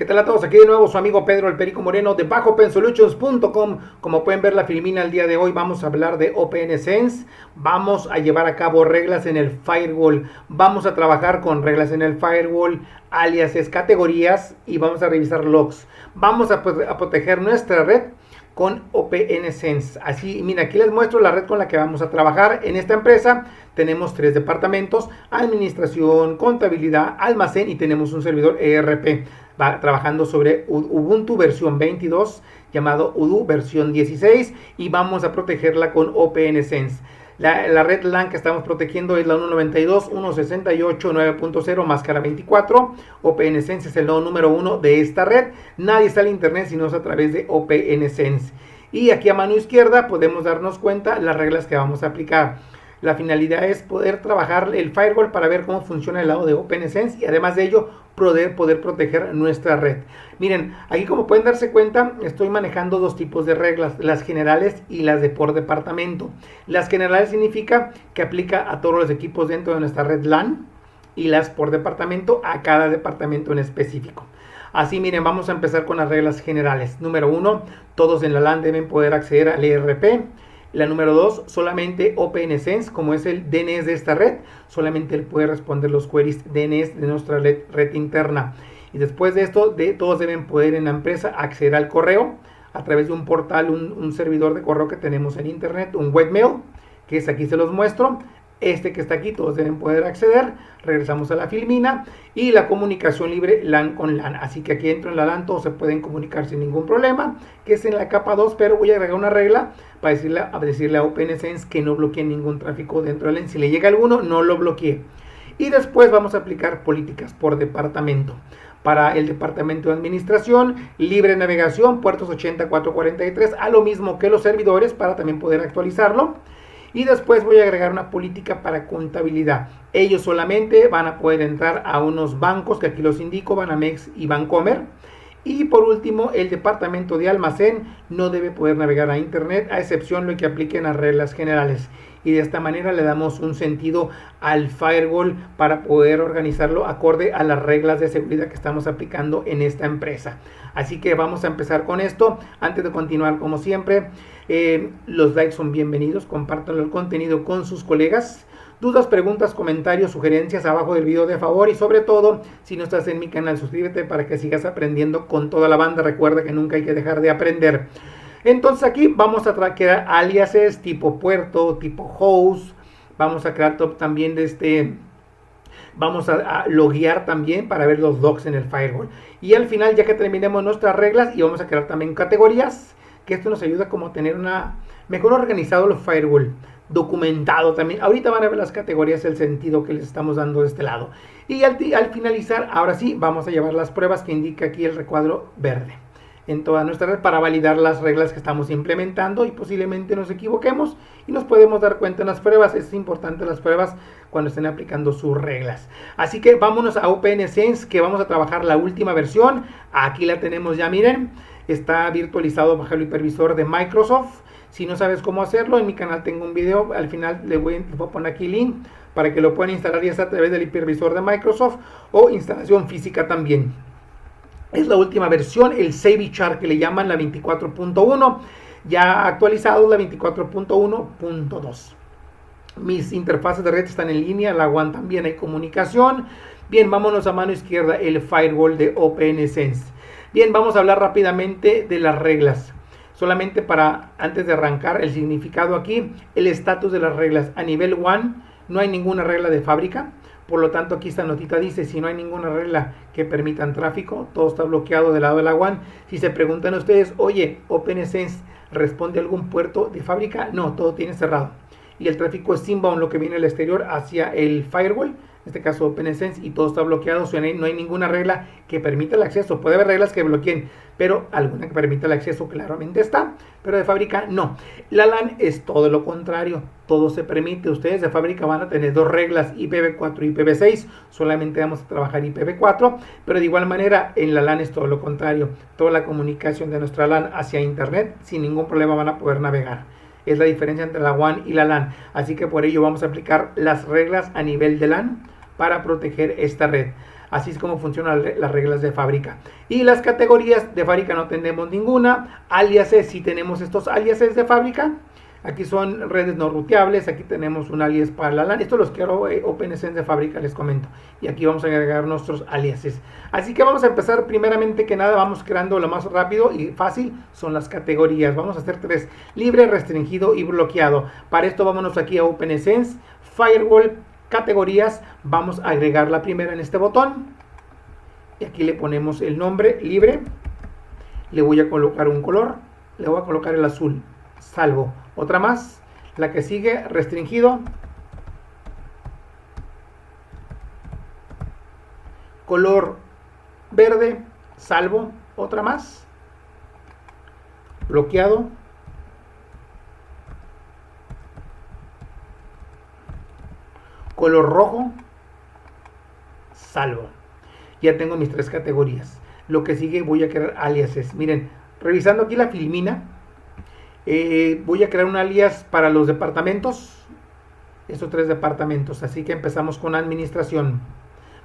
¿Qué tal a todos? Aquí de nuevo su amigo Pedro el Perico Moreno de BajoPenSolutions.com. Como pueden ver la filmina el día de hoy vamos a hablar de OPNSense. Vamos a llevar a cabo reglas en el firewall. Vamos a trabajar con reglas en el firewall, aliases, categorías y vamos a revisar logs. Vamos a proteger nuestra red con OPNSense. Así, mira, aquí les muestro la red con la que vamos a trabajar. En esta empresa tenemos 3 departamentos: administración, contabilidad, almacén, y tenemos un servidor ERP. Va trabajando sobre Ubuntu versión 22 llamado Odoo versión 16 y vamos a protegerla con OPNSense. La red LAN que estamos protegiendo es la 192.168.9.0 máscara 24. OPNSense es el nodo número 1 de esta red. Nadie sale a internet si no es a través de OPNSense. Y aquí a mano izquierda podemos darnos cuenta las reglas que vamos a aplicar. La finalidad es poder trabajar el firewall para ver cómo funciona el lado de OPNSense y además de ello poder proteger nuestra red. Miren, aquí como pueden darse cuenta estoy manejando dos tipos de reglas, las generales y las de por departamento. Las generales significa que aplica a todos los equipos dentro de nuestra red LAN y las por departamento a cada departamento en específico. Así, miren, vamos a empezar con las reglas generales. Número 1, todos en la LAN deben poder acceder al ERP. La número 2, solamente OPNSense, como es el DNS de esta red, solamente él puede responder los queries DNS de nuestra red interna. Y después de esto, todos deben poder en la empresa acceder al correo a través de un portal, un servidor de correo que tenemos en internet, un webmail, que es aquí se los muestro. Este que está aquí, todos deben poder acceder. Regresamos a la filmina y la comunicación libre LAN con LAN. Así que aquí dentro en la LAN todos se pueden comunicar sin ningún problema, que es en la capa 2, pero voy a agregar una regla para decirle a OPNSense que no bloquee ningún tráfico dentro de LAN. Si le llega alguno, no lo bloquee. Y después vamos a aplicar políticas por departamento. Para el departamento de administración, libre navegación, puertos 8443, a lo mismo que los servidores para también poder actualizarlo. Y después voy a agregar una política para contabilidad. Ellos solamente van a poder entrar a unos bancos que aquí los indico, Banamex y Bancomer. Y por último, el departamento de almacén no debe poder navegar a internet, a excepción de lo que apliquen las reglas generales. Y de esta manera le damos un sentido al firewall para poder organizarlo acorde a las reglas de seguridad que estamos aplicando en esta empresa. Así que vamos a empezar con esto. Antes de continuar, como siempre, los likes son bienvenidos. Compartan el contenido con sus colegas. Dudas, preguntas, comentarios, sugerencias abajo del video de favor. Y sobre todo, si no estás en mi canal, suscríbete para que sigas aprendiendo con toda la banda. Recuerda que nunca hay que dejar de aprender. Entonces aquí vamos a crear aliases tipo puerto, tipo host. Vamos a crear también vamos a loguear también para ver los logs en el firewall. Y al final, ya que terminemos nuestras reglas, y vamos a crear también categorías, que esto nos ayuda como a tener mejor organizado el firewall, documentado también. Ahorita van a ver las categorías, el sentido que les estamos dando de este lado. Y al finalizar, ahora sí, vamos a llevar las pruebas que indica aquí el recuadro verde en toda nuestra red para validar las reglas que estamos implementando y posiblemente nos equivoquemos y nos podemos dar cuenta en las pruebas. Es importante las pruebas cuando estén aplicando sus reglas. Así que vámonos a OPNSense, que vamos a trabajar la última versión. Aquí la tenemos ya, miren, está virtualizado bajo el hipervisor de Microsoft. Si no sabes cómo hacerlo, en mi canal tengo un video, al final les voy a poner aquí el link para que lo puedan instalar ya sea a través del hipervisor de Microsoft o instalación física también. Es la última versión, el Savichar, que le llaman la 24.1, ya actualizado la 24.1.2. Mis interfaces de red están en línea, la WAN también, hay comunicación. Bien, vámonos a mano izquierda, el firewall de OPNSense. Bien, vamos a hablar rápidamente de las reglas. Solamente antes de arrancar, el significado aquí, el estatus de las reglas. A nivel WAN no hay ninguna regla de fábrica. Por lo tanto, aquí esta notita dice, si no hay ninguna regla que permitan tráfico, todo está bloqueado del lado de la WAN. Si se preguntan ustedes, oye, OPNSense responde a algún puerto de fábrica, no, todo tiene cerrado. Y el tráfico es inbound, lo que viene al exterior hacia el firewall, en este caso OPNSense, y todo está bloqueado. No hay ninguna regla que permita el acceso. Puede haber reglas que bloqueen, pero alguna que permita el acceso claramente está, pero de fábrica no. La LAN es todo lo contrario, todo se permite. Ustedes de fábrica van a tener dos reglas, IPv4 y IPv6, solamente vamos a trabajar IPv4, pero de igual manera en la LAN es todo lo contrario. Toda la comunicación de nuestra LAN hacia internet sin ningún problema van a poder navegar. Es la diferencia entre la WAN y la LAN, así que por ello vamos a aplicar las reglas a nivel de LAN para proteger esta red. Así es como funcionan las reglas de fábrica. Y las categorías de fábrica no tenemos ninguna. Aliases, sí tenemos estos aliases de fábrica. Aquí son redes no ruteables, aquí tenemos un alias para la LAN. Esto los quiero OpenSense de fábrica, les comento. Y aquí vamos a agregar nuestros aliases. Así que vamos a empezar primeramente que nada, vamos creando lo más rápido y fácil, son las categorías. Vamos a hacer 3, libre, restringido y bloqueado. Para esto vámonos aquí a OpenSense, Firewall, categorías. Vamos a agregar la primera en este botón. Y aquí le ponemos el nombre, libre. Le voy a colocar un color, le voy a colocar el azul, salvo. Otra más, la que sigue, restringido, color verde, salvo. Otra más, bloqueado, color rojo, salvo. Ya tengo mis 3 categorías. Lo que sigue, voy a crear aliases. Miren, revisando aquí la filmina, voy a crear un alias para los departamentos, estos 3 departamentos. Así que empezamos con administración.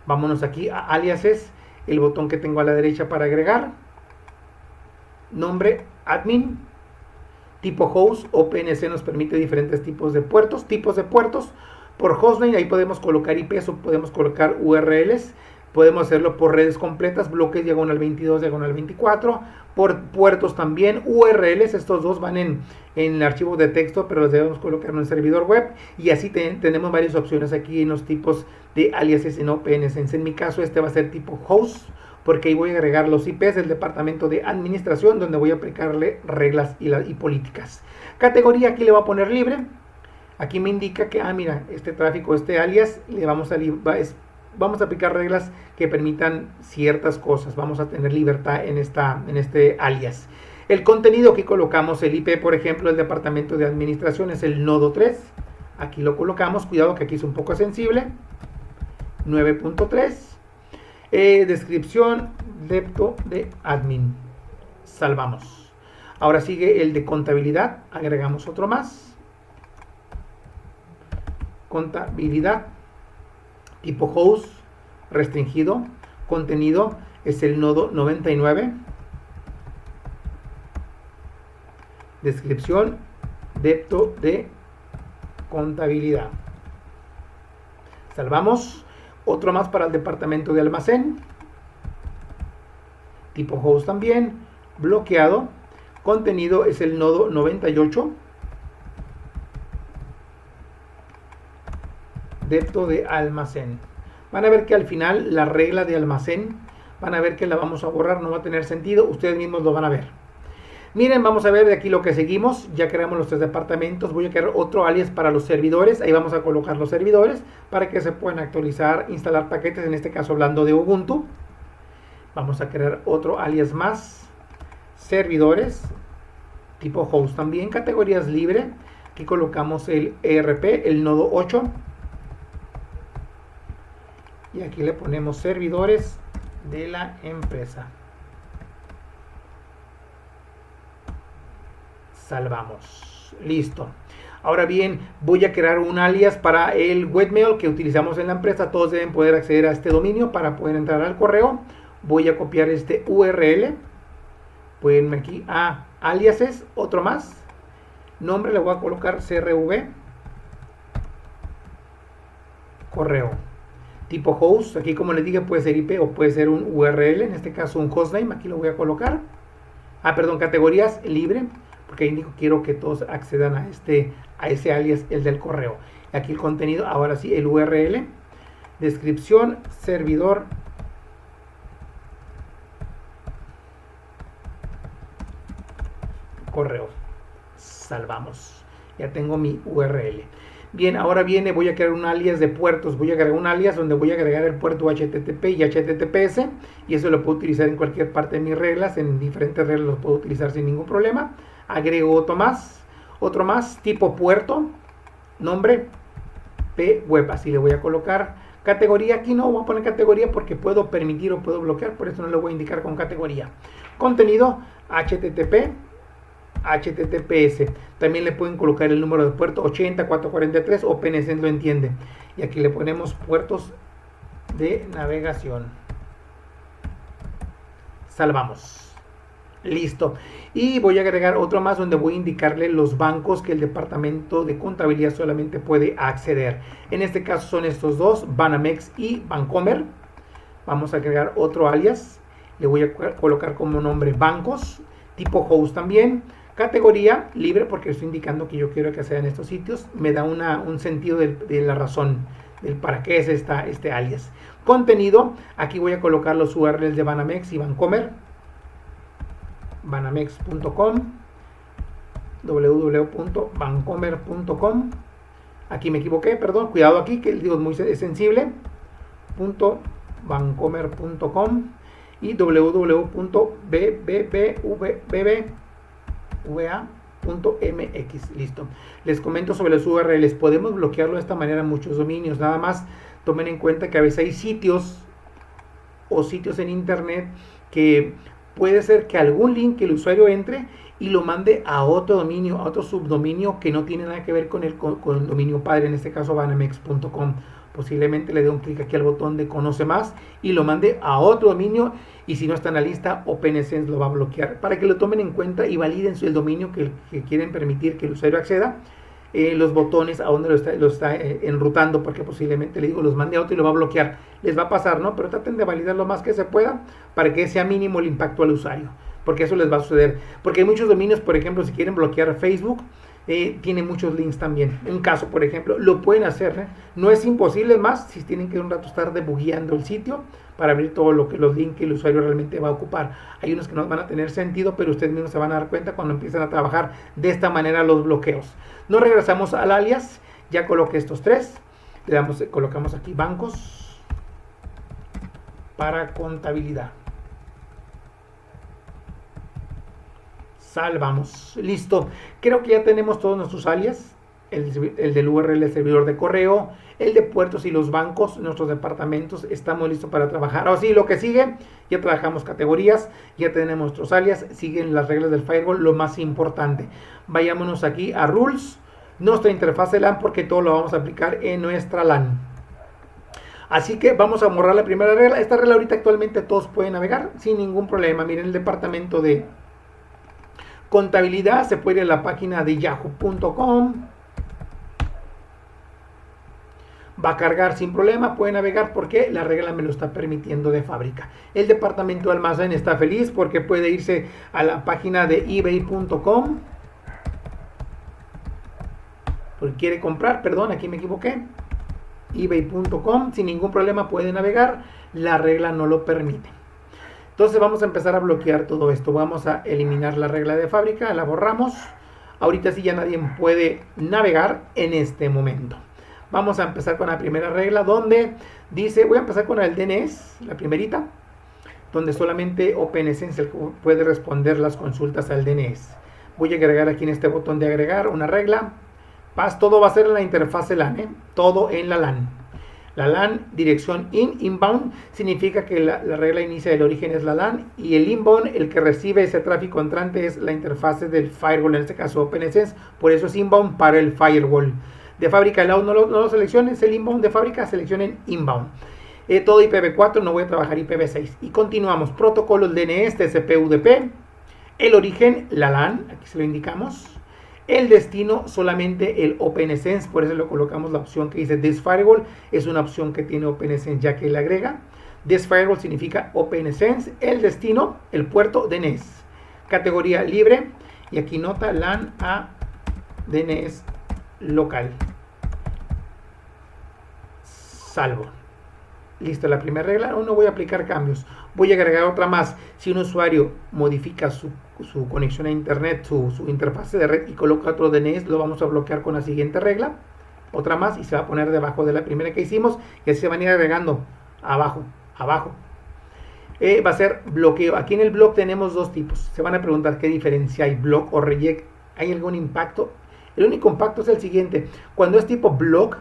Vámonos aquí a aliases, el botón que tengo a la derecha para agregar, nombre admin, tipo host. OpenSC nos permite diferentes tipos de puertos, por hostname. Ahí podemos colocar IPs o podemos colocar URLs. Podemos hacerlo por redes completas, bloques diagonal 22, diagonal 24, por puertos también, URLs, estos dos van en el archivo de texto, pero los debemos colocar en un servidor web, y así tenemos varias opciones aquí en los tipos de aliases en OpenSense. En mi caso este va a ser tipo host, porque ahí voy a agregar los IPs del departamento de administración, donde voy a aplicarle reglas y políticas. Categoría, aquí le voy a poner libre. Aquí me indica que, mira, este tráfico, este alias, le vamos a aplicar reglas que permitan ciertas cosas. Vamos a tener libertad en este alias. El contenido, aquí colocamos el IP, por ejemplo, el departamento de administración es el nodo 3. Aquí lo colocamos. Cuidado que aquí es un poco sensible. 9.3. Descripción, depto de admin. Salvamos. Ahora sigue el de contabilidad. Agregamos otro más. Contabilidad. Tipo host, restringido. Contenido es el nodo 99. Descripción, depto de contabilidad. Salvamos. Otro más para el departamento de almacén. Tipo host también. Bloqueado. Contenido es el nodo 98. Depto de almacén. Van a ver que al final la regla de almacén, van a ver que la vamos a borrar, no va a tener sentido, ustedes mismos lo van a ver. Miren, vamos a ver de aquí lo que seguimos. Ya creamos los 3 departamentos. Voy a crear otro alias para los servidores. Ahí vamos a colocar los servidores para que se puedan actualizar, instalar paquetes, en este caso hablando de Ubuntu. Vamos a crear otro alias más. Servidores, tipo host también, categorías libre. Aquí colocamos el ERP, el nodo 8. Y aquí le ponemos servidores de la empresa. Salvamos. Listo. Ahora bien, voy a crear un alias para el webmail que utilizamos en la empresa. Todos deben poder acceder a este dominio para poder entrar al correo. Voy a copiar este URL. Pueden ir aquí a aliases, otro más. Nombre le voy a colocar CRV. Correo. Tipo host, aquí como les dije puede ser IP o puede ser un URL, en este caso un hostname, aquí lo voy a colocar. Categorías libre, porque ahí quiero que todos accedan a ese alias, el del correo. Aquí el contenido, ahora sí, el URL, descripción, servidor, correo. Salvamos. Ya tengo mi URL. Bien, ahora voy a crear un alias de puertos. Voy a agregar un alias donde voy a agregar el puerto HTTP y HTTPS. Y eso lo puedo utilizar en cualquier parte de mis reglas. En diferentes reglas lo puedo utilizar sin ningún problema. Agrego otro más, tipo puerto. Nombre, pweb. Así le voy a colocar. Categoría, aquí no voy a poner categoría porque puedo permitir o puedo bloquear. Por eso no le voy a indicar con categoría. Contenido, HTTP. HTTPS. También le pueden colocar el número de puerto 80, 443, OpenSense lo entiende. Y aquí le ponemos puertos de navegación. Salvamos. Listo. Y voy a agregar otro más donde voy a indicarle los bancos que el departamento de contabilidad solamente puede acceder. En este caso son estos dos, Banamex y Bancomer. Vamos a agregar otro alias. Le voy a colocar como nombre bancos, tipo host también. Categoría libre porque estoy indicando que yo quiero que sea en estos sitios. Me da un sentido de la razón del para qué es este alias. Contenido, aquí voy a colocar los URLs de Banamex y Bancomer. Banamex.com, www.bancomer.com. Aquí me equivoqué, perdón, cuidado aquí que digo muy sensible. .bancomer.com y www.bbbva.mx. Listo. Les comento sobre los URLs. Podemos bloquearlo de esta manera en muchos dominios. Nada más tomen en cuenta que a veces hay sitios en internet que puede ser que algún link que el usuario entre y lo mande a otro dominio, a otro subdominio que no tiene nada que ver con el dominio padre, en este caso banamex.com. Posiblemente le dé un clic aquí al botón de conoce más y lo mande a otro dominio, y si no está en la lista, OpenSense lo va a bloquear. Para que lo tomen en cuenta y validen el dominio que quieren permitir que el usuario acceda, los botones a donde lo está enrutando, porque posiblemente le digo los mande a otro y lo va a bloquear. Les va a pasar, ¿no? Pero traten de validar lo más que se pueda para que sea mínimo el impacto al usuario, porque eso les va a suceder. Porque hay muchos dominios, por ejemplo, si quieren bloquear Facebook, tiene muchos links también. Un caso, por ejemplo, lo pueden hacer, no es imposible, más si tienen que un rato estar debugueando el sitio para abrir todo los links que el usuario realmente va a ocupar. Hay unos que no van a tener sentido, pero ustedes mismos se van a dar cuenta cuando empiezan a trabajar de esta manera los bloqueos. Nos regresamos al alias. Ya coloqué estos tres. Colocamos aquí bancos para contabilidad. Salvamos. Listo. Creo que ya tenemos todos nuestros alias. El del URL, el servidor de correo, el de puertos y los bancos, nuestros departamentos. Estamos listos para trabajar. Ahora sí, lo que sigue, ya trabajamos categorías, ya tenemos nuestros alias, siguen las reglas del firewall, lo más importante. Vayámonos aquí a Rules, nuestra interfaz LAN, porque todo lo vamos a aplicar en nuestra LAN. Así que vamos a borrar la primera regla. Esta regla ahorita actualmente todos pueden navegar sin ningún problema. Miren, el departamento de contabilidad se puede ir a la página de yahoo.com. Va a cargar sin problema, puede navegar porque la regla me lo está permitiendo de fábrica. El departamento de almacén está feliz porque puede irse a la página de ebay.com. Porque quiere comprar, perdón, aquí me equivoqué. ebay.com, sin ningún problema puede navegar, la regla no lo permite. Entonces vamos a empezar a bloquear todo esto. Vamos a eliminar la regla de fábrica, la borramos. Ahorita sí ya nadie puede navegar en este momento. Vamos a empezar con la primera regla, donde dice, voy a empezar con el DNS, la primerita, donde solamente OpenSense puede responder las consultas al DNS. Voy a agregar aquí en este botón de agregar una regla. Todo va a ser en la interfaz LAN, todo en la LAN. La LAN, dirección inbound, significa que la regla inicia del origen es la LAN, y el inbound, el que recibe ese tráfico entrante, es la interfaz del firewall, en este caso OpenSense, por eso es inbound para el firewall. De fábrica el out no lo selecciones, el inbound de fábrica seleccionen inbound. Todo IPv4, no voy a trabajar IPv6. Y continuamos, protocolos DNS, TCP, UDP, el origen, la LAN, aquí se lo indicamos. El destino, solamente el OpenSense, por eso le colocamos la opción que dice This Firewall, es una opción que tiene OpenSense ya que le agrega. This Firewall significa OpenSense, el destino, el puerto DNS. Categoría libre, y aquí nota LAN a DNS local. Salvo. Listo, la primera regla. No voy a aplicar cambios. Voy a agregar otra más. Si un usuario modifica su conexión a internet, su interfaz de red, y coloca otro DNS, lo vamos a bloquear con la siguiente regla. Otra más, y se va a poner debajo de la primera que hicimos, y así se van a ir agregando abajo. Va a ser bloqueo. Aquí en el block tenemos dos tipos. Se van a preguntar qué diferencia hay, block o reject. ¿Hay algún impacto? El único impacto es el siguiente. Cuando es tipo block,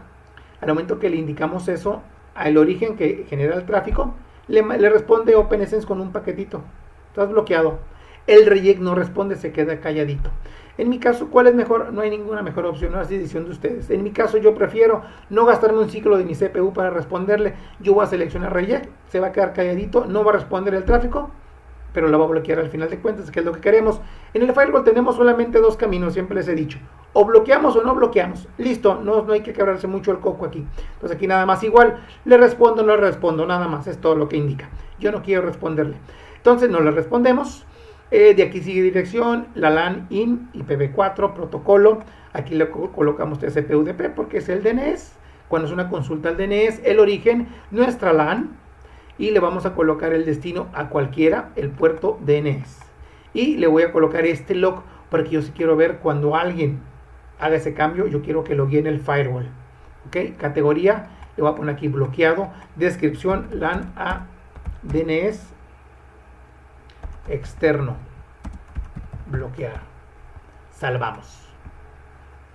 al momento que le indicamos eso al origen que genera el tráfico, le responde OpenSense con un paquetito. Estás bloqueado. El reject no responde, se queda calladito. En mi caso, ¿cuál es mejor? No hay ninguna mejor opción, no es decisión de ustedes. En mi caso, yo prefiero no gastarme un ciclo de mi CPU para responderle. Yo voy a seleccionar reject, se va a quedar calladito, no va a responder el tráfico, pero la va a bloquear al final de cuentas, que es lo que queremos. En el firewall tenemos solamente dos caminos, siempre les he dicho. O bloqueamos o no bloqueamos. Listo, no hay que quebrarse mucho el coco aquí. Entonces aquí nada más igual, le respondo, no le respondo, nada más, es todo lo que indica. Yo no quiero responderle. Entonces no le respondemos. De aquí sigue dirección, la LAN IN, IPv4, protocolo. Aquí le colocamos TCP/UDP porque es el DNS. Cuando es una consulta al DNS, el origen, nuestra LAN. Y le vamos a colocar el destino a cualquiera, el puerto DNS. Y le voy a colocar este log porque yo sí quiero ver cuando alguien haga ese cambio, yo quiero que loguee en el firewall. ¿Ok? Categoría, le voy a poner aquí bloqueado. Descripción, LAN a DNS externo. Bloquear. Salvamos.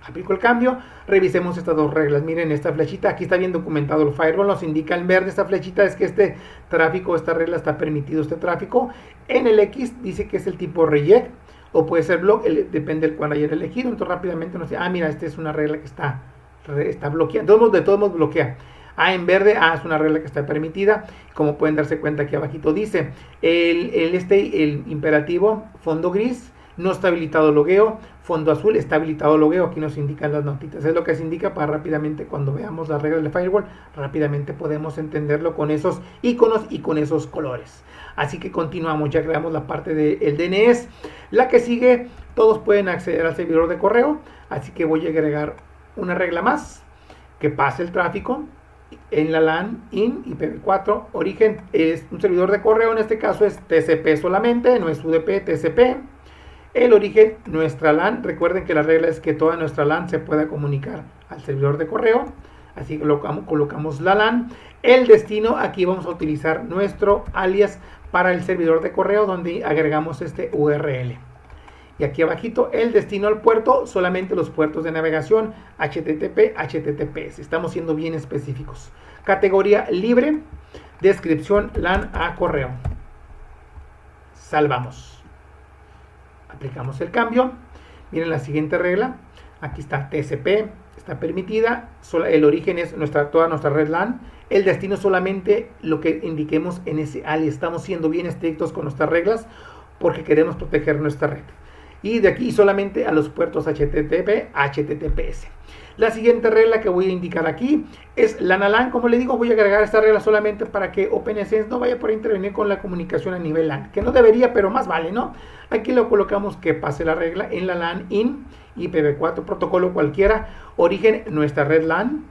Aplico el cambio, revisemos estas dos reglas. Miren esta flechita, aquí está bien documentado el firewall, nos indica en verde esta flechita es que este tráfico, esta regla está permitido este tráfico. En el X dice que es el tipo reject o puede ser block, depende del cual hayan elegido. Entonces rápidamente nos dice, mira, esta es una regla que está bloqueada, de todos modos bloquea. En verde, es una regla que está permitida. Como pueden darse cuenta aquí abajito dice, el imperativo fondo gris, no está habilitado logueo, fondo azul está habilitado logueo, aquí nos indican las notitas, es lo que se indica para rápidamente cuando veamos las reglas de firewall, rápidamente podemos entenderlo con esos iconos y con esos colores. Así que continuamos, ya creamos la parte del DNS, la que sigue, todos pueden acceder al servidor de correo, así que voy a agregar una regla más, que pase el tráfico en la LAN IN IPv4, origen es un servidor de correo, en este caso es TCP solamente, no es UDP, TCP. El origen, nuestra LAN, recuerden que la regla es que toda nuestra LAN se pueda comunicar al servidor de correo, así que colocamos la LAN. El destino, aquí vamos a utilizar nuestro alias para el servidor de correo donde agregamos este URL. Y aquí abajito, el destino al puerto, solamente los puertos de navegación, HTTP, HTTPS, estamos siendo bien específicos. Categoría libre, descripción LAN a correo. Salvamos. Aplicamos el cambio. Miren la siguiente regla. Aquí está TCP, está permitida. El origen es toda nuestra red LAN. El destino solamente lo que indiquemos en ese alias. Estamos siendo bien estrictos con nuestras reglas porque queremos proteger nuestra red. Y de aquí solamente a los puertos HTTP, HTTPS. La siguiente regla que voy a indicar aquí es LAN a LAN. Como le digo, voy a agregar esta regla solamente para que OpenSense no vaya por intervenir con la comunicación a nivel LAN, que no debería, pero más vale, ¿no? Aquí lo colocamos que pase la regla en la LAN IN, IPv4, protocolo cualquiera, origen nuestra red LAN,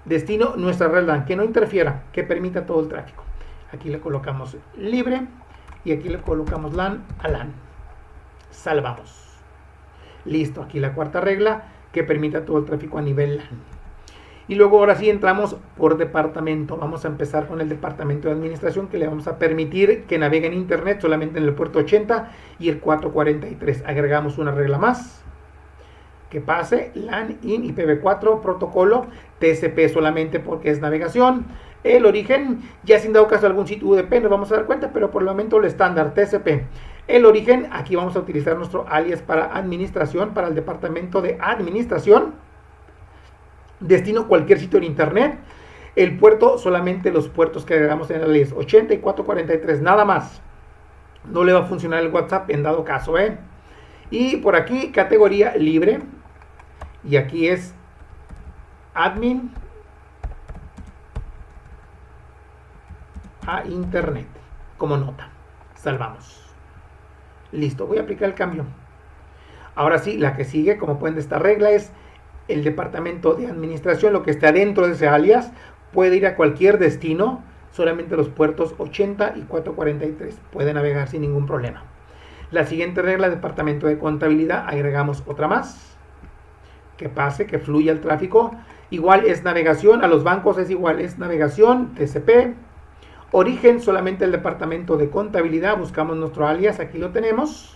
destino nuestra red LAN, que no interfiera, que permita todo el tráfico. Aquí le colocamos libre y aquí le colocamos LAN a LAN. Salvamos. Listo, aquí la cuarta regla, que permita todo el tráfico a nivel LAN. Y luego ahora sí entramos por departamento. Vamos a empezar con el departamento de administración, que le vamos a permitir que navegue en internet solamente en el puerto 80 y el 443. Agregamos una regla más, que pase LAN IN IPv4, protocolo TCP solamente porque es navegación. El origen, ya sin dado caso algún sitio UDP nos vamos a dar cuenta, pero por el momento el estándar TCP. El origen, aquí vamos a utilizar nuestro alias para administración, para el departamento de administración. Destino, cualquier sitio en internet. El puerto, solamente los puertos que agregamos en el alias 80 y 443, nada más. No le va a funcionar el WhatsApp en dado caso, Y por aquí, categoría libre. Y aquí es admin a internet, como nota. Salvamos. Listo, voy a aplicar el cambio. Ahora sí, la que sigue, como pueden ver, esta regla es el departamento de administración, lo que esté adentro de ese alias, puede ir a cualquier destino, solamente los puertos 80 y 443 puede navegar sin ningún problema. La siguiente regla, departamento de contabilidad, agregamos otra más, que pase, que fluya el tráfico, igual es navegación, a los bancos es igual, es navegación, TCP, origen, solamente el departamento de contabilidad, buscamos nuestro alias, aquí lo tenemos.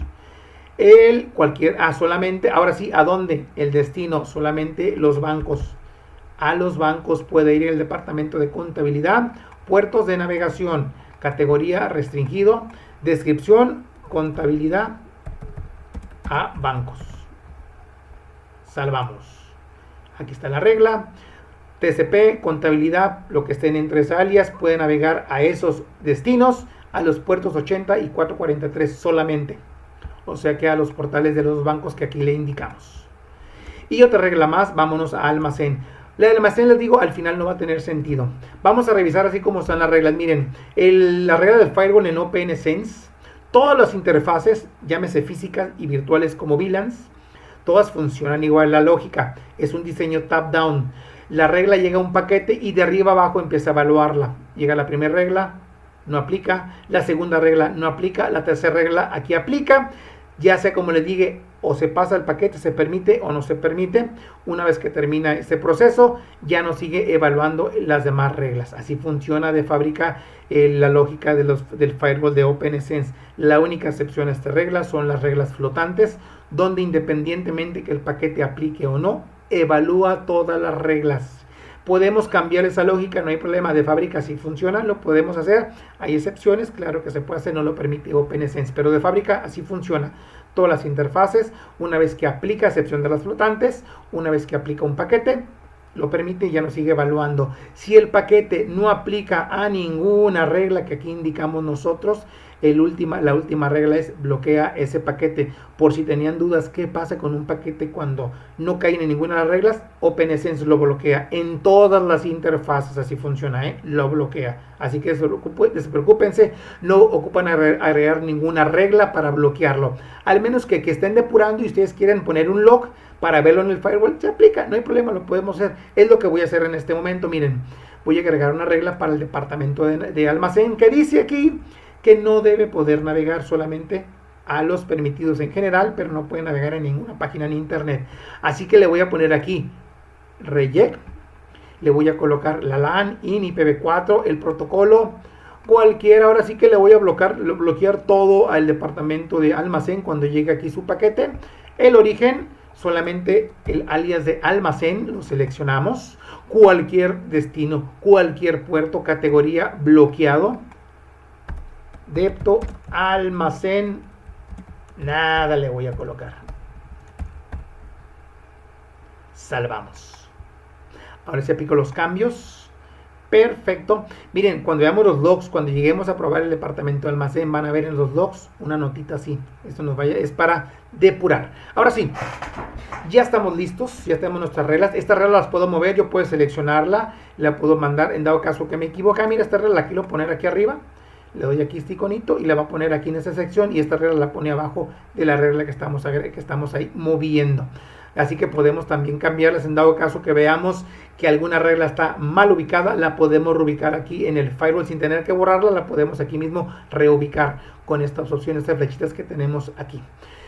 Solamente, ahora sí, ¿a dónde? El destino, solamente los bancos. A los bancos puede ir el departamento de contabilidad, puertos de navegación, categoría restringido, descripción, contabilidad a bancos. salvamos. Aquí está la regla. TCP, contabilidad, lo que estén entre esa alias, puede navegar a esos destinos, a los puertos 80 y 443 solamente. O sea que a los portales de los bancos que aquí le indicamos. Y otra regla más, vámonos a almacén. La de almacén, les digo, al final no va a tener sentido. Vamos a revisar así como están las reglas. Miren, la regla del firewall en OPNSense, todas las interfaces, llámese físicas y virtuales como VLANs, todas funcionan igual. La lógica es un diseño top-down. La regla llega a un paquete y de arriba abajo empieza a evaluarla. Llega la primera regla, no aplica. La segunda regla no aplica. La tercera regla aquí aplica. Ya sea como les dije, o se pasa el paquete, se permite o no se permite. Una vez que termina este proceso, ya nos sigue evaluando las demás reglas. Así funciona de fábrica la lógica del firewall de OPNSense. La única excepción a esta regla son las reglas flotantes, donde independientemente que el paquete aplique o no, evalúa todas las reglas. Podemos cambiar esa lógica, no hay problema. De fábrica si funciona, lo podemos hacer. Hay excepciones, claro que se puede hacer, no lo permite OPNSense, pero de fábrica así funciona. Todas las interfaces, una vez que aplica, a excepción de las flotantes, una vez que aplica un paquete, lo permite y ya nos sigue evaluando. Si el paquete no aplica a ninguna regla que aquí indicamos nosotros, la última regla es bloquea ese paquete. Por si tenían dudas qué pasa con un paquete cuando no caen en ninguna de las reglas, OPNSense lo bloquea en todas las interfaces. Así funciona, lo bloquea. Así que despreocúpense, no ocupan agregar ninguna regla para bloquearlo. Al menos que estén depurando y ustedes quieren poner un log para verlo en el firewall, se aplica, no hay problema, lo podemos hacer. Es lo que voy a hacer en este momento. Miren, voy a agregar una regla para el departamento de almacén que dice aquí que no debe poder navegar solamente a los permitidos en general, pero no puede navegar en ninguna página en internet. Así que le voy a poner aquí reject, le voy a colocar la LAN, IN, IPv4, el protocolo, cualquiera. Ahora sí que le voy a bloquear todo al departamento de almacén cuando llegue aquí su paquete. El origen, solamente el alias de almacén, lo seleccionamos. Cualquier destino, cualquier puerto, categoría, bloqueado. Depto, almacén, nada le voy a colocar. Salvamos. Ahora sí aplico los cambios. Perfecto. Miren, cuando veamos los logs, cuando lleguemos a probar el departamento de almacén, van a ver en los logs una notita así. Esto es para depurar. Ahora sí, ya estamos listos, ya tenemos nuestras reglas. Estas reglas las puedo mover, yo puedo seleccionarla, la puedo mandar en dado caso que me equivoque. Mira, esta regla la quiero poner aquí arriba. Le doy aquí este iconito y la va a poner aquí en esta sección, y esta regla la pone abajo de la regla que estamos ahí moviendo. Así que podemos también cambiarlas en dado caso que veamos que alguna regla está mal ubicada, la podemos reubicar aquí en el firewall sin tener que borrarla, la podemos aquí mismo reubicar con estas opciones, estas flechitas que tenemos aquí.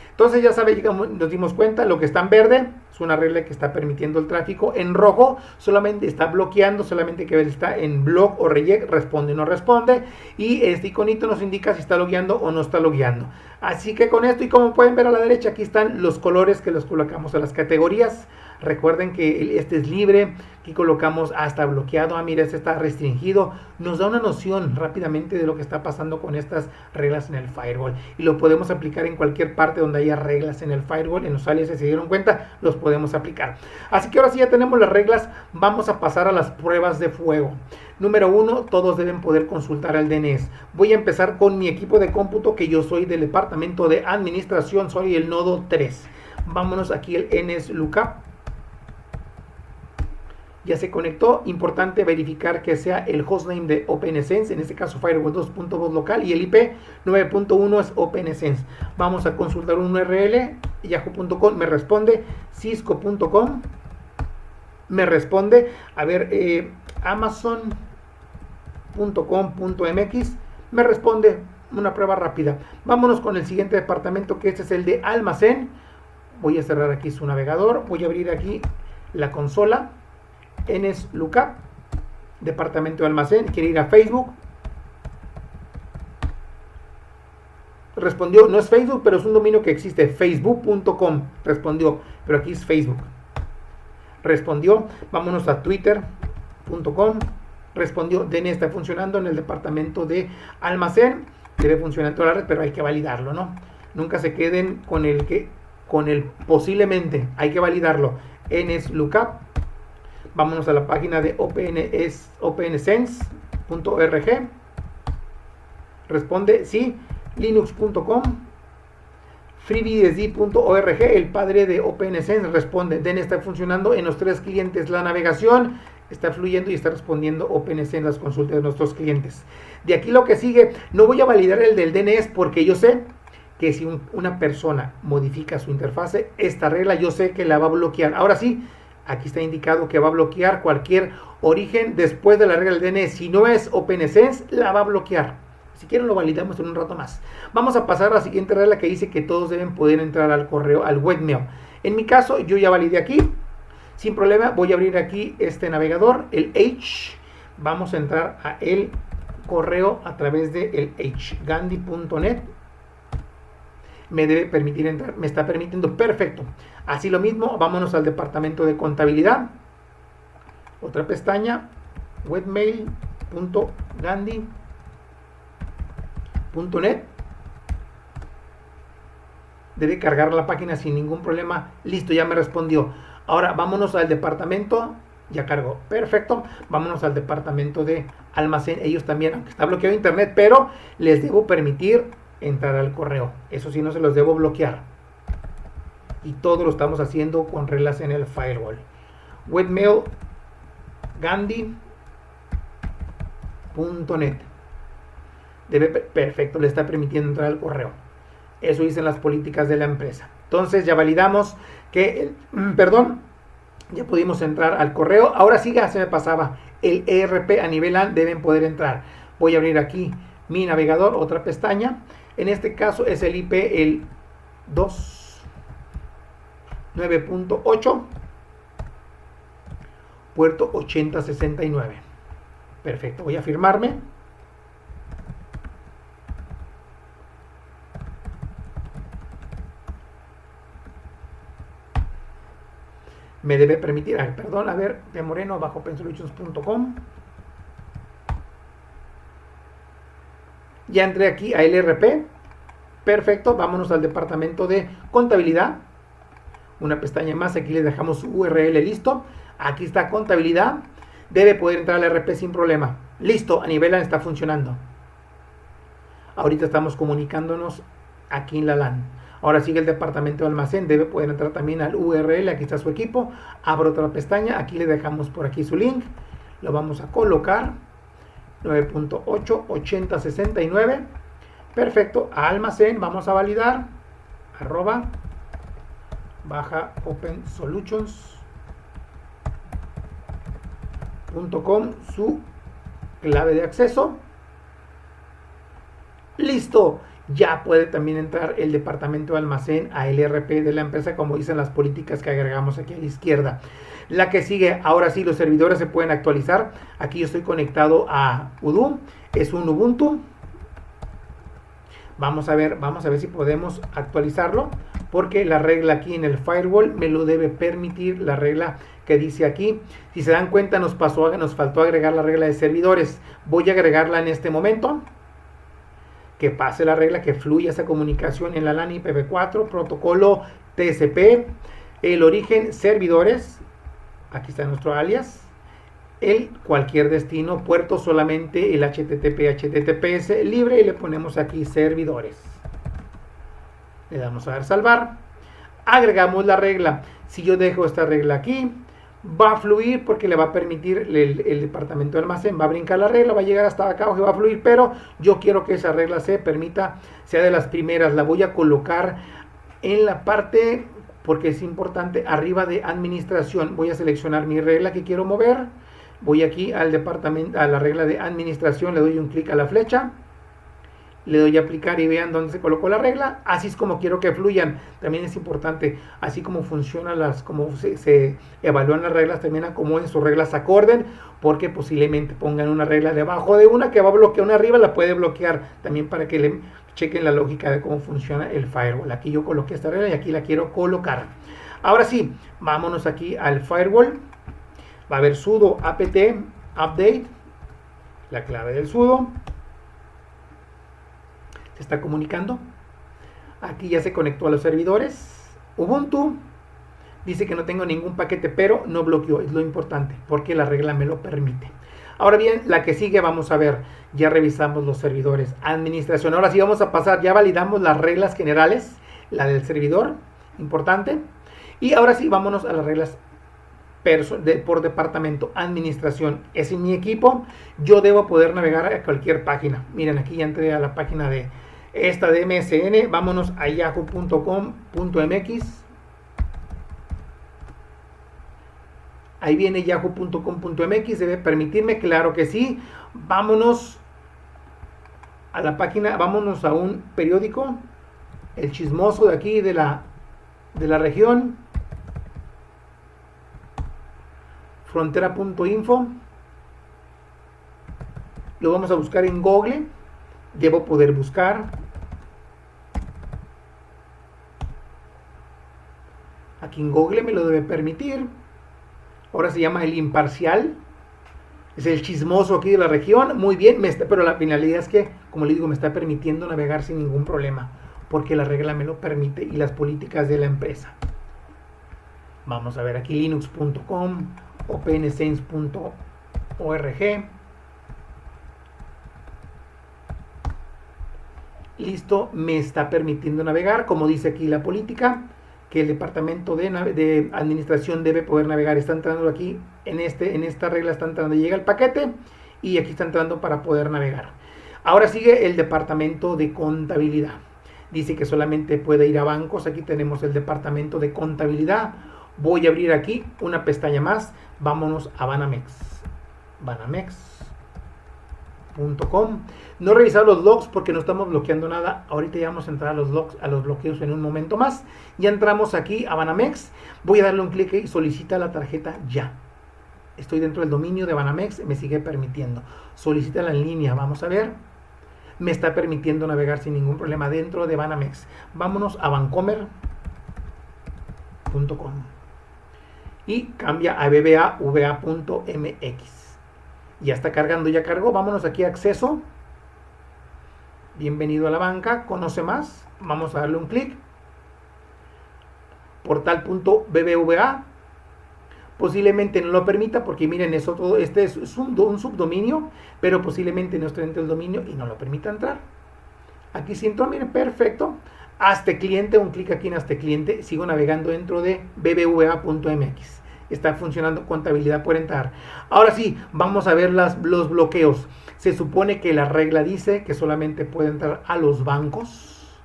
Entonces ya saben, nos dimos cuenta, lo que está en verde es una regla que está permitiendo el tráfico, en rojo solamente está bloqueando, solamente que ver si está en block o reject, responde o no responde, y este iconito nos indica si está logueando o no está logueando. Así que con esto, y como pueden ver a la derecha, aquí están los colores que los colocamos a las categorías. Recuerden que este es libre, aquí colocamos hasta bloqueado, mira, este está restringido. Nos da una noción rápidamente de lo que está pasando con estas reglas en el firewall, y lo podemos aplicar en cualquier parte donde haya reglas en el firewall. En los alias, si se dieron cuenta, los podemos aplicar. Así que ahora sí ya tenemos las reglas, vamos a pasar a las pruebas de fuego. Número 1, todos deben poder consultar al DNS. Voy a empezar con mi equipo de cómputo, que yo soy del departamento de administración, soy el nodo 3. Vámonos aquí el NSLookup. Ya se conectó. Importante verificar que sea el hostname de OPNSense, en este caso firewall 2.2 local, y el IP 9.1 es OPNSense. Vamos a consultar un URL, yahoo.com, me responde, cisco.com, me responde, a ver, amazon.com.mx, me responde. Una prueba rápida. Vámonos con el siguiente departamento, que este es el de almacén. Voy a cerrar aquí su navegador, voy a abrir aquí la consola. NSLookup, departamento de almacén, quiere ir a Facebook. Respondió, no es Facebook, pero es un dominio que existe, facebook.com, respondió, pero aquí es Facebook. Respondió, vámonos a twitter.com, respondió, DNS está funcionando en el departamento de almacén, debe funcionar en toda la red, pero hay que validarlo, ¿no? Nunca se queden con el que con el posiblemente, hay que validarlo, NSLOOKUP. Vámonos a la página de opensense.org. Responde sí, linux.com. FreeBSD.org, el padre de OpenSense, responde: DEN está funcionando en los 3 clientes. La navegación está fluyendo y está respondiendo OpenSense en las consultas de nuestros clientes. De aquí lo que sigue, no voy a validar el del DNS porque yo sé que si una persona modifica su interfase, esta regla yo sé que la va a bloquear. Ahora sí, aquí está indicado que va a bloquear cualquier origen después de la regla del DNS. Si no es OpenSense, la va a bloquear. Si quieren lo validamos en un rato más. Vamos a pasar a la siguiente regla que dice que todos deben poder entrar al correo, al webmail. En mi caso, yo ya validé aquí. Sin problema, voy a abrir aquí este navegador, el H. Vamos a entrar a el correo a través de el hgandhi.net. Me debe permitir entrar, me está permitiendo, perfecto. Así lo mismo, vámonos al departamento de contabilidad. Otra pestaña, webmail.gandhi.net. Debe cargar la página sin ningún problema. Listo, ya me respondió. Ahora vámonos al departamento. Ya cargó, perfecto. Vámonos al departamento de almacén. Ellos también, aunque está bloqueado internet, pero les debo permitir entrar al correo. Eso sí, no se los debo bloquear. Y todo lo estamos haciendo con reglas en el firewall. webmail.gandhi.net. Perfecto, le está permitiendo entrar al correo. Eso dicen las políticas de la empresa. Entonces ya validamos que, ya pudimos entrar al correo. Ahora sí, ya se me pasaba, el ERP a nivel LAN deben poder entrar. Voy a abrir aquí mi navegador, otra pestaña. En este caso es el IP, el 2.9.8, puerto 8069. Perfecto, voy a firmarme. Me debe permitir, a ver, de Moreno bajo OpenSolutions.com. Ya entré aquí a LRP. Perfecto, vámonos al departamento de contabilidad. Una pestaña más, aquí le dejamos su URL, listo. Aquí está contabilidad. Debe poder entrar al RP sin problema. Listo, a nivel LAN está funcionando. Ahorita estamos comunicándonos aquí en la LAN. Ahora sigue el departamento de almacén, debe poder entrar también al URL, aquí está su equipo. Abro otra pestaña, aquí le dejamos por aquí su link. Lo vamos a colocar. 9.8.8069. Perfecto, a almacén vamos a validar. @ OpenSolutions.com su clave de acceso. Listo. Ya puede también entrar el departamento de almacén a LRP de la empresa, como dicen las políticas que agregamos aquí a la izquierda. La que sigue, ahora sí, los servidores se pueden actualizar. Aquí yo estoy conectado a Odoo, es un Ubuntu. Vamos a ver si podemos actualizarlo, porque la regla aquí en el firewall me lo debe permitir, la regla que dice aquí. Si se dan cuenta, nos faltó agregar la regla de servidores. Voy a agregarla en este momento. Que pase la regla, que fluya esa comunicación en la LAN IPv4, protocolo TCP, el origen servidores, aquí está nuestro alias, el cualquier destino, puerto solamente el HTTP, HTTPS libre, y le ponemos aquí servidores. Le damos a dar salvar, agregamos la regla. Si yo dejo esta regla aquí, va a fluir porque le va a permitir el departamento de almacén, va a brincar la regla, va a llegar hasta acá abajo y va a fluir, pero yo quiero que esa regla sea de las primeras. La voy a colocar en la parte, porque es importante, arriba de administración. Voy a seleccionar mi regla que quiero mover, voy aquí al departamento, a la regla de administración, le doy un clic a la flecha, le doy a aplicar y vean dónde se colocó la regla. Así es como quiero que fluyan. También es importante, así como funcionan cómo se evalúan las reglas, también acomoden sus reglas acorde, porque posiblemente pongan una regla debajo de una que va a bloquear una arriba, la puede bloquear también, para que le chequen la lógica de cómo funciona el firewall. Aquí yo coloqué esta regla y aquí la quiero colocar. Ahora sí, vámonos aquí al firewall. Va a haber sudo apt update, la clave del sudo. Está comunicando. Aquí ya se conectó a los servidores. Ubuntu dice que no tengo ningún paquete, pero no bloqueó, es lo importante, porque la regla me lo permite. Ahora bien, la que sigue vamos a ver, ya revisamos los servidores, administración. Ahora sí vamos a pasar, ya validamos las reglas generales, la del servidor, importante. Y ahora sí, vámonos a las reglas por departamento, administración. Es en mi equipo, yo debo poder navegar a cualquier página. Miren, aquí ya entré a la página de esta de MSN, vámonos a yahoo.com.mx. Ahí viene yahoo.com.mx, debe permitirme, claro que sí. Vámonos a la página, vámonos a un periódico, el chismoso de aquí de la región, frontera.info. Lo vamos a buscar en Google, debo poder buscar. Aquí en Google me lo debe permitir. Ahora se llama El Imparcial. Es el chismoso aquí de la región. Muy bien, pero la finalidad es que, como le digo, me está permitiendo navegar sin ningún problema, porque la regla me lo permite y las políticas de la empresa. Vamos a ver aquí linux.com, opensense.org. Listo, me está permitiendo navegar, como dice aquí la política, que el departamento de administración debe poder navegar. Está entrando aquí, en esta regla está entrando, llega el paquete y aquí está entrando para poder navegar. Ahora sigue el departamento de contabilidad. Dice que solamente puede ir a bancos. Aquí tenemos el departamento de contabilidad. Voy a abrir aquí una pestaña más. Vámonos a Banamex. Banamex.com. No he revisado los logs porque no estamos bloqueando nada. Ahorita ya vamos a entrar a los logs, a los bloqueos en un momento más. Ya entramos aquí a Banamex. Voy a darle un clic y solicita la tarjeta ya. Estoy dentro del dominio de Banamex. Me sigue permitiendo. Solicítala en línea. Vamos a ver. Me está permitiendo navegar sin ningún problema dentro de Banamex. Vámonos a bancomer.com y cambia a bbava.mx. Ya está cargando, ya cargó. Vámonos aquí a acceso. Bienvenido a la banca. Conoce más. Vamos a darle un clic. Portal.bbva. Posiblemente no lo permita porque miren, eso todo, este es un subdominio, pero posiblemente no esté dentro del dominio y no lo permita entrar. Aquí sí entró, miren, perfecto. Hazte cliente, un clic aquí en hazte cliente. Sigo navegando dentro de bbva.mx. Está funcionando contabilidad por entrar. Ahora sí, vamos a ver los bloqueos. Se supone que la regla dice que solamente puede entrar a los bancos.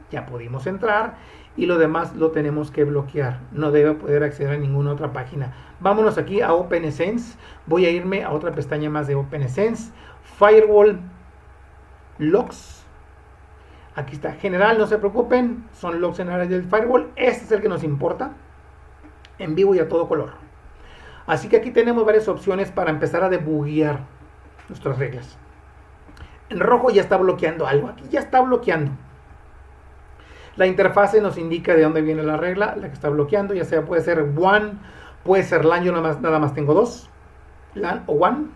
Ya pudimos entrar. Y lo demás lo tenemos que bloquear. No debe poder acceder a ninguna otra página. Vámonos aquí a OpenSense. Voy a irme a otra pestaña más de OpenSense. Firewall Logs. Aquí está. General, no se preocupen. Son logs generales del firewall. Este es el que nos importa. En vivo y a todo color. Así que aquí tenemos varias opciones para empezar a debuguear nuestras reglas. En rojo ya está bloqueando algo. Aquí ya está bloqueando. La interfase nos indica de dónde viene la regla, la que está bloqueando, ya sea puede ser WAN, puede ser LAN, yo nada más tengo dos, LAN o WAN.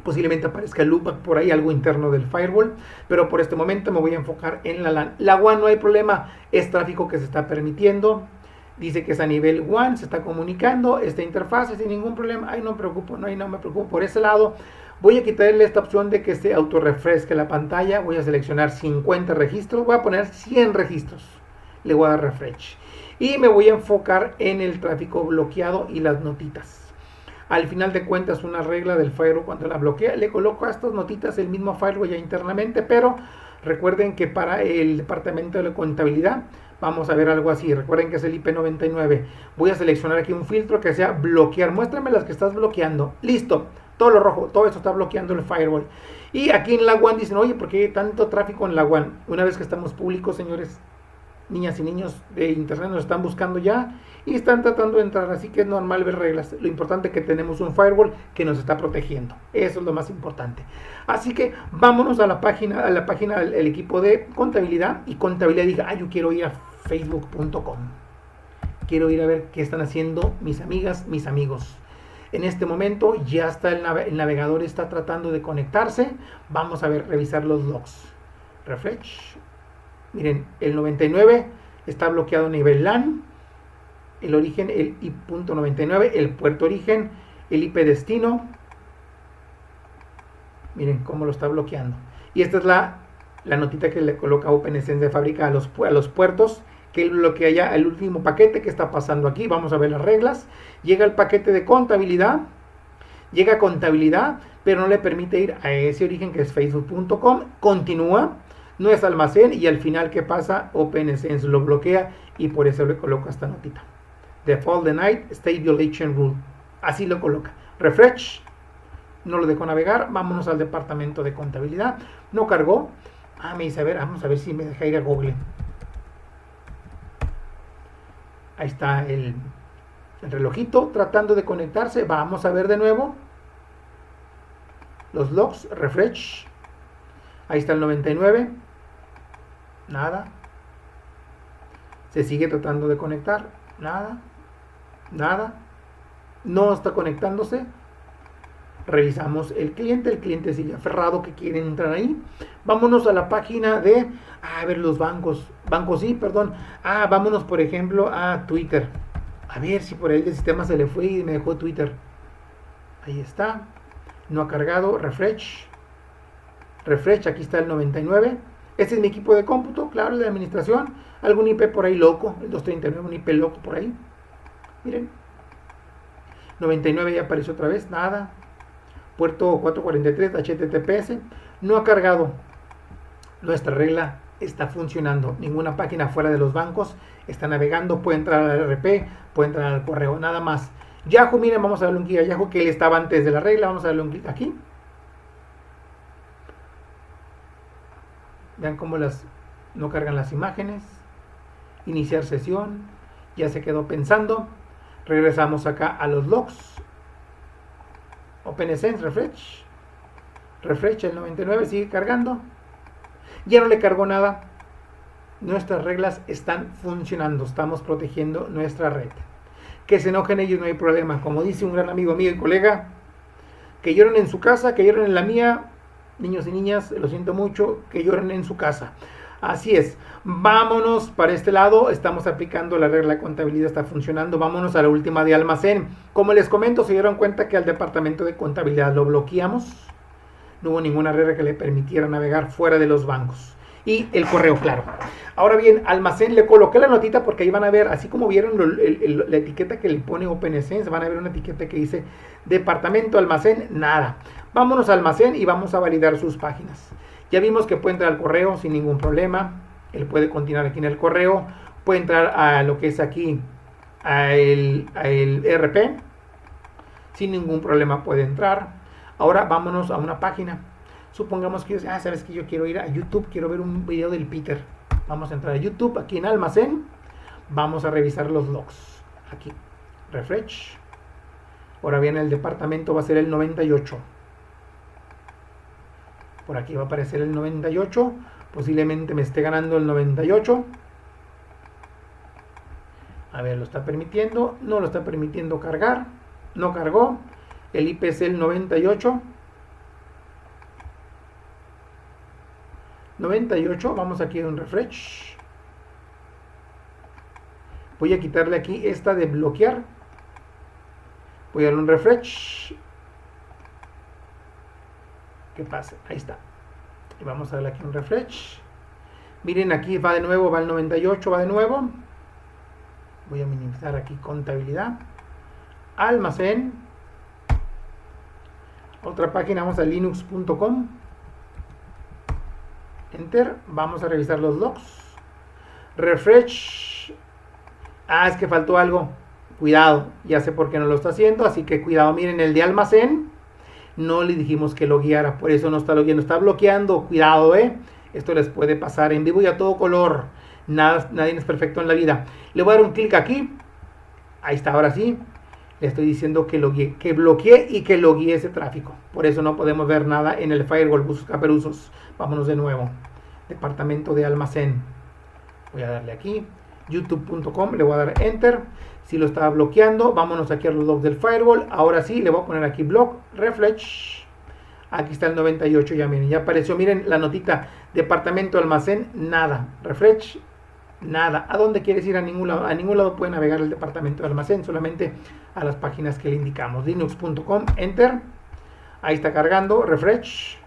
Posiblemente aparezca loopback por ahí, algo interno del firewall, pero por este momento me voy a enfocar en la LAN. La WAN no hay problema, es tráfico que se está permitiendo, dice que es a nivel WAN, se está comunicando, esta interfase sin ningún problema, ahí no me preocupo por ese lado. Voy a quitarle esta opción de que se autorrefresque la pantalla. Voy a seleccionar 50 registros. Voy a poner 100 registros. Le voy a dar refresh. Y me voy a enfocar en el tráfico bloqueado y las notitas. Al final de cuentas, una regla del firewall cuando la bloquea, le coloco a estas notitas el mismo firewall ya internamente. Pero recuerden que para el departamento de la contabilidad vamos a ver algo así. Recuerden que es el IP99. Voy a seleccionar aquí un filtro que sea bloquear. Muéstrame las que estás bloqueando. Listo. Todo lo rojo, todo esto está bloqueando el firewall. Y aquí en la WAN dicen, oye, ¿por qué hay tanto tráfico en la WAN? Una vez que estamos públicos, señores, niñas y niños de internet nos están buscando ya y están tratando de entrar, así que es normal ver reglas. Lo importante es que tenemos un firewall que nos está protegiendo. Eso es lo más importante. Así que vámonos a la página del equipo de contabilidad, y contabilidad diga, yo quiero ir a facebook.com. Quiero ir a ver qué están haciendo mis amigas, mis amigos. En este momento ya está el navegador está tratando de conectarse. Vamos a ver, revisar los logs. Refresh. Miren, el 99 está bloqueado a nivel LAN, el origen, el IP.99, el puerto origen, el IP destino. Miren cómo lo está bloqueando. Y esta es la notita que le coloca OpenSense de fábrica a los puertos, que bloquea ya el último paquete que está pasando aquí. Vamos a ver las reglas. Llega el paquete de contabilidad, llega a contabilidad, pero no le permite ir a ese origen que es facebook.com, continúa, no es almacén, y al final, ¿qué pasa? OpenSense lo bloquea y por eso le coloca esta notita. Default denied, state violation rule. Así lo coloca. Refresh, no lo dejó navegar. Vámonos al departamento de contabilidad. No cargó. Me dice, a ver, vamos a ver si me deja ir a Google. Ahí está el relojito tratando de conectarse. Vamos a ver de nuevo los logs. Refresh. Ahí está el 99. Nada. Se sigue tratando de conectar. Nada. Nada. No está conectándose. Revisamos el cliente sigue aferrado que quieren entrar ahí. Vámonos a la página de, a ver, los bancos, sí, perdón. Vámonos por ejemplo a Twitter. A ver si por ahí el sistema se le fue y me dejó Twitter. Ahí está. No ha cargado. Refresh. Aquí está el 99. Este es mi equipo de cómputo, claro, de administración. Algún IP por ahí loco, el 239, un IP loco por ahí. Miren. 99 ya apareció otra vez, nada. Puerto 443 HTTPS. No ha cargado. Nuestra regla está funcionando. Ninguna página fuera de los bancos está navegando. Puede entrar al RP, puede entrar al correo, nada más. Yahoo, miren, vamos a darle un clic a Yahoo, que él estaba antes de la regla. Vamos a darle un clic aquí. Vean cómo no cargan las imágenes. Iniciar sesión. Ya se quedó pensando. Regresamos acá a los logs. OpenSense, refresh, el 99 sigue cargando. Ya no le cargó nada. Nuestras reglas están funcionando. Estamos protegiendo nuestra red. Que se enojen ellos, no hay problema. Como dice un gran amigo mío y colega, que lloren en su casa, que lloren en la mía. Niños y niñas, lo siento mucho, que lloren en su casa. Así es. Vámonos para este lado. Estamos aplicando la regla de contabilidad, está funcionando. Vámonos a la última de almacén. Como les comento, se dieron cuenta que al departamento de contabilidad lo bloqueamos. No hubo ninguna regla que le permitiera navegar fuera de los bancos. Y el correo, claro. Ahora bien, almacén, le coloqué la notita porque ahí van a ver, así como vieron la etiqueta que le pone OpenSense, van a ver una etiqueta que dice departamento almacén, nada. Vámonos a almacén y vamos a validar sus páginas. Ya vimos que puede entrar al correo sin ningún problema. Él puede continuar aquí en el correo. Puede entrar a lo que es aquí, a el RP. Sin ningún problema puede entrar. Ahora vámonos a una página. Supongamos que, sabes que yo quiero ir a YouTube, quiero ver un video del Peter. Vamos a entrar a YouTube, aquí en almacén. Vamos a revisar los logs. Aquí, refresh. Ahora bien, el departamento va a ser el 98. Por aquí va a aparecer el 98. Posiblemente me esté ganando el 98. A ver, ¿lo está permitiendo? No lo está permitiendo cargar. No cargó. El IP es el 98. 98. Vamos aquí a un refresh. Voy a quitarle aquí esta de bloquear. Voy a darle un refresh. ¿Qué pasa? Ahí está. Y vamos a darle aquí un refresh. Miren, aquí va de nuevo, va el 98, va de nuevo. Voy a minimizar aquí contabilidad. Almacén. Otra página, vamos a linux.com. Enter. Vamos a revisar los logs. Refresh. Es que faltó algo. Cuidado, ya sé por qué no lo está haciendo, así que cuidado. Miren, el de almacén no le dijimos que lo guiara, por eso no está logueando, está bloqueando. Cuidado, esto les puede pasar en vivo y a todo color. Nadie es perfecto en la vida. Le voy a dar un clic aquí. Ahí está, ahora sí. Le estoy diciendo que loguee, que bloquee y que loguee ese tráfico. Por eso no podemos ver nada en el firewall. Busca perusos. Vámonos de nuevo. Departamento de almacén. Voy a darle aquí. youtube.com, le voy a dar enter. Si lo estaba bloqueando, vámonos aquí a los logs del firewall. Ahora sí, le voy a poner aquí block, refresh. Aquí está el 98, ya miren, ya apareció. Miren la notita, departamento almacén, nada. Refresh. nada. ¿A dónde quieres ir? A ningún lado. A ningún lado puede navegar el departamento de almacén, solamente a las páginas que le indicamos. Linux.com, enter. Ahí está cargando, refresh.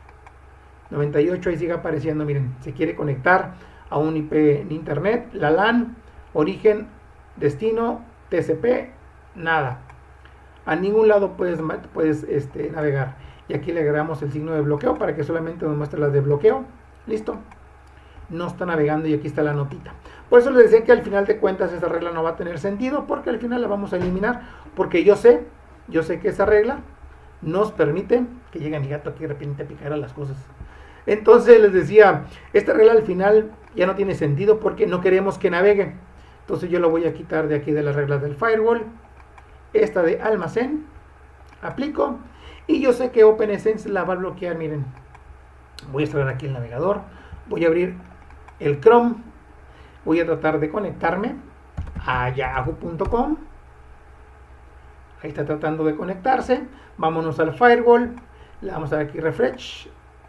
98, ahí sigue apareciendo, miren, se quiere conectar a un IP en internet, la LAN, origen, destino, TCP, nada. A ningún lado puedes navegar. Y aquí le agregamos el signo de bloqueo para que solamente nos muestre las de bloqueo. Listo. No está navegando y aquí está la notita. Por eso les decía que al final de cuentas esa regla no va a tener sentido, porque al final la vamos a eliminar, porque yo sé que esa regla nos permite que llegue mi gato aquí de repente a picar a las cosas. Entonces les decía, esta regla al final ya no tiene sentido porque no queremos que navegue. Entonces yo lo voy a quitar de aquí de las reglas del firewall. Esta de almacén, aplico, y yo sé que OpenSense la va a bloquear. Miren, voy a cerrar aquí el navegador, voy a abrir el Chrome, voy a tratar de conectarme a yahoo.com. Ahí está tratando de conectarse. Vámonos al firewall, le vamos a dar aquí refresh,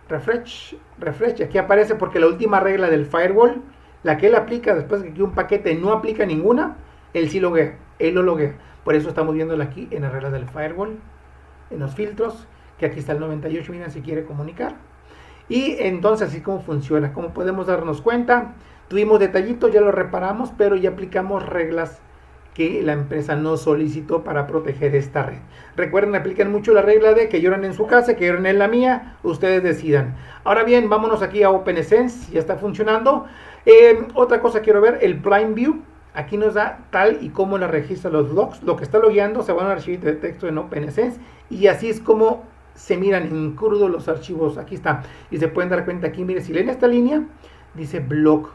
refresh, refresh. Aquí aparece porque la última regla del firewall, la que él aplica después de que un paquete no aplica ninguna, él sí loguea, él lo loguea. Por eso estamos viéndola aquí en las reglas del firewall, en los filtros, que aquí está el 98, miren, si quiere comunicar. Y entonces así como funciona, como podemos darnos cuenta, tuvimos detallitos, ya lo reparamos, pero ya aplicamos reglas que la empresa nos solicitó para proteger esta red. Recuerden, aplican mucho la regla de que lloran en su casa, que lloran en la mía, ustedes decidan. Ahora bien, vámonos aquí a OpenSense, ya está funcionando. Otra cosa quiero ver, el Blind View. Aquí nos da tal y como la registra los logs. Lo que está logueando se va a un archivo de texto en OpenSense y así es como se miran en crudo los archivos. Aquí está. Y se pueden dar cuenta aquí, mire, si leen esta línea, dice blog.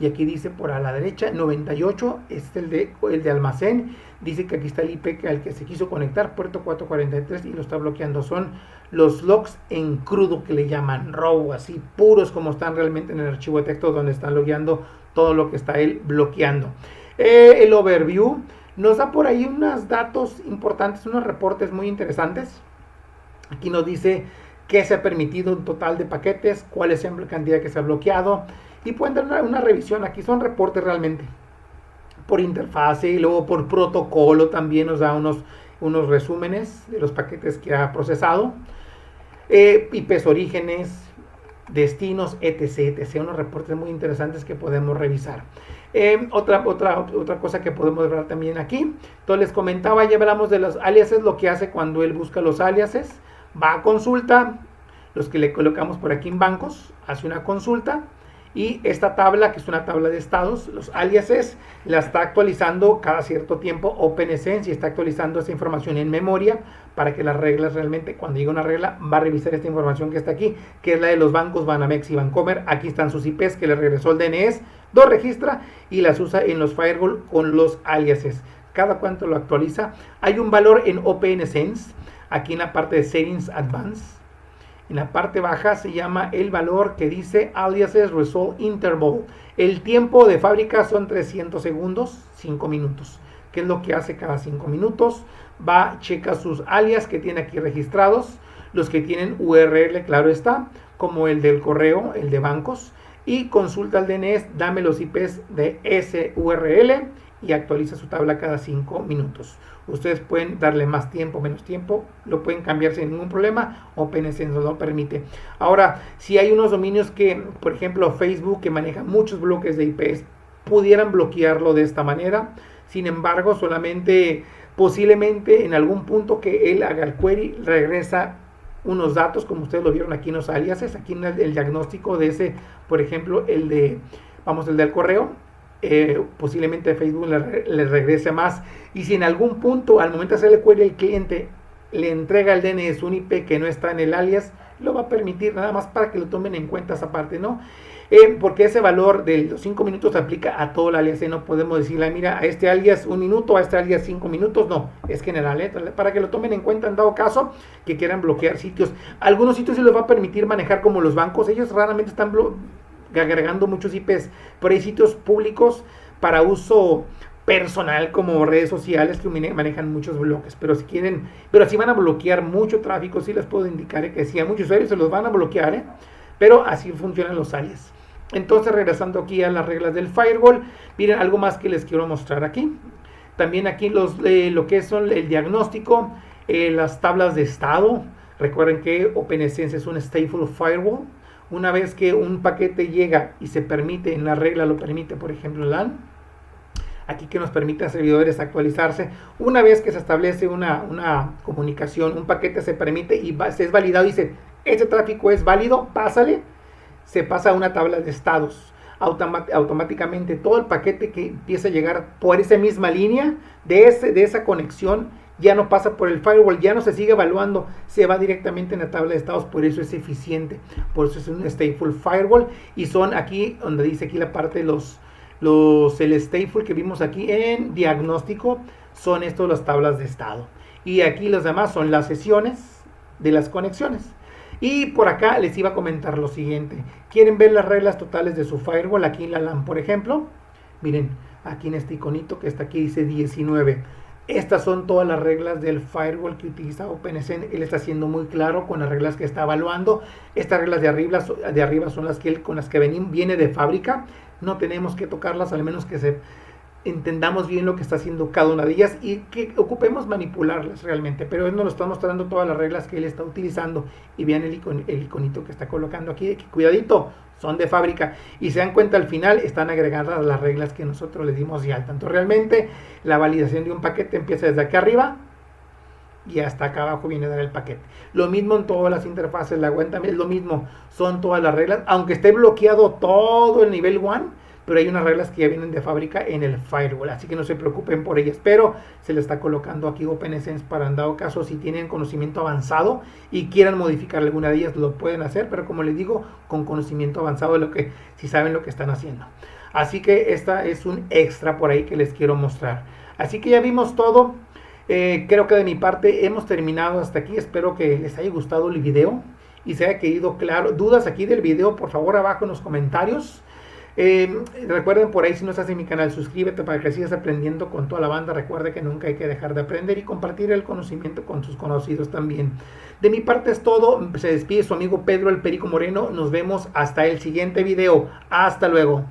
Y aquí dice por a la derecha 98, es el de almacén. Dice que aquí está el IP al que se quiso conectar, puerto 443, y lo está bloqueando. Son los logs en crudo que le llaman raw, así puros como están realmente en el archivo de texto donde están logueando todo lo que está él bloqueando. El overview nos da por ahí unos datos importantes, unos reportes muy interesantes. Aquí nos dice qué se ha permitido un total de paquetes, cuál es la cantidad que se ha bloqueado, y pueden dar una revisión. Aquí son reportes realmente por interfase y luego por protocolo también nos da unos resúmenes de los paquetes que ha procesado, IPs orígenes, destinos, etc, unos reportes muy interesantes que podemos revisar. Otra cosa que podemos ver también aquí, entonces les comentaba, ya hablamos de los aliases, lo que hace cuando él busca los aliases, va a consulta, los que le colocamos por aquí en bancos, hace una consulta, y esta tabla, que es una tabla de estados, los aliases, la está actualizando cada cierto tiempo OpenSense y está actualizando esa información en memoria para que las reglas realmente, cuando llegue una regla, va a revisar esta información que está aquí, que es la de los bancos Banamex y Bancomer. Aquí están sus IPs que le regresó el DNS, los registra y las usa en los firewall con los aliases. Cada cuánto lo actualiza. Hay un valor en OpenSense, aquí en la parte de Settings Advanced. En la parte baja se llama el valor que dice Aliases Resolve Interval. El tiempo de fábrica son 300 segundos, 5 minutos. ¿Qué es lo que hace cada 5 minutos? Va, checa sus alias que tiene aquí registrados, los que tienen URL, claro está, como el del correo, el de bancos, y consulta el DNS, dame los IPs de ese URL y actualiza su tabla cada 5 minutos. Ustedes pueden darle más tiempo, menos tiempo, lo pueden cambiar sin ningún problema, OpenSense nos lo permite. Ahora, si hay unos dominios que, por ejemplo, Facebook, que maneja muchos bloques de IPs, pudieran bloquearlo de esta manera. Sin embargo, solamente, posiblemente en algún punto que él haga el query, regresa unos datos, como ustedes lo vieron aquí en los aliases, aquí en el diagnóstico de ese, por ejemplo, el del correo. Posiblemente Facebook le regrese más, y si en algún punto al momento de hacer el query el cliente le entrega el DNS un IP que no está en el alias, lo va a permitir, nada más para que lo tomen en cuenta esa parte, ¿no? Porque ese valor de los 5 minutos se aplica a todo el alias, no podemos decirle, mira, a este alias 1 minuto, a este alias 5 minutos, no, es general, para que lo tomen en cuenta en dado caso que quieran bloquear sitios. Algunos sitios sí les va a permitir manejar, como los bancos, ellos raramente están agregando muchos IPs, pero hay sitios públicos para uso personal como redes sociales que manejan muchos bloques, pero si van a bloquear mucho tráfico, sí les puedo indicar que sí, a muchos usuarios se los van a bloquear, pero así funcionan los alias. Entonces, regresando aquí a las reglas del firewall, miren algo más que les quiero mostrar aquí. También aquí lo que son el diagnóstico, las tablas de estado. Recuerden que OpenSense es un stateful firewall. Una vez que un paquete llega y se permite, en la regla lo permite, por ejemplo, LAN, aquí que nos permite a servidores actualizarse. Una vez que se establece una comunicación, un paquete se permite y se es validado, dice, este tráfico es válido, pásale, se pasa a una tabla de estados. Automáticamente todo el paquete que empieza a llegar por esa misma línea de esa conexión ya no pasa por el firewall, ya no se sigue evaluando, se va directamente en la tabla de estados. Por eso es eficiente, por eso es un stateful firewall. Y son aquí donde dice aquí la parte de el stateful que vimos aquí en diagnóstico, son estos las tablas de estado, y aquí los demás son las sesiones de las conexiones. Y por acá les iba a comentar lo siguiente. ¿Quieren ver las reglas totales de su firewall? Aquí en la LAN, por ejemplo. Miren, aquí en este iconito que está aquí dice 19. Estas son todas las reglas del firewall que utiliza OpenSense. Él está siendo muy claro con las reglas que está evaluando. Estas reglas de arriba son las que él, con las que viene de fábrica. No tenemos que tocarlas, al menos que entendamos bien lo que está haciendo cada una de ellas y que ocupemos manipularlas realmente. Pero él nos lo está mostrando todas las reglas que él está utilizando. Y vean el iconito que está colocando aquí, de que cuidadito, son de fábrica. Y se dan cuenta, al final están agregadas las reglas que nosotros le dimos de alta. Entonces realmente la validación de un paquete empieza desde aquí arriba y hasta acá abajo viene a dar el paquete. Lo mismo en todas las interfaces, la web también es lo mismo, son todas las reglas, aunque esté bloqueado todo el nivel 1, pero hay unas reglas que ya vienen de fábrica en el firewall, así que no se preocupen por ellas. Pero se le está colocando aquí OpenSense para, en dado caso, si tienen conocimiento avanzado y quieran modificar alguna de ellas, lo pueden hacer, pero como les digo, con conocimiento avanzado, si saben lo que están haciendo. Así que esta es un extra por ahí que les quiero mostrar. Así que ya vimos todo. Creo que de mi parte hemos terminado hasta aquí. Espero que les haya gustado el video y se haya quedado claro. Dudas aquí del video, por favor, abajo en los comentarios. Recuerden, por ahí, si no estás en mi canal, suscríbete para que sigas aprendiendo con toda la banda. Recuerda que nunca hay que dejar de aprender y compartir el conocimiento con sus conocidos también. De mi parte es todo. Se despide su amigo Pedro el Perico Moreno. Nos vemos hasta el siguiente video. Hasta luego.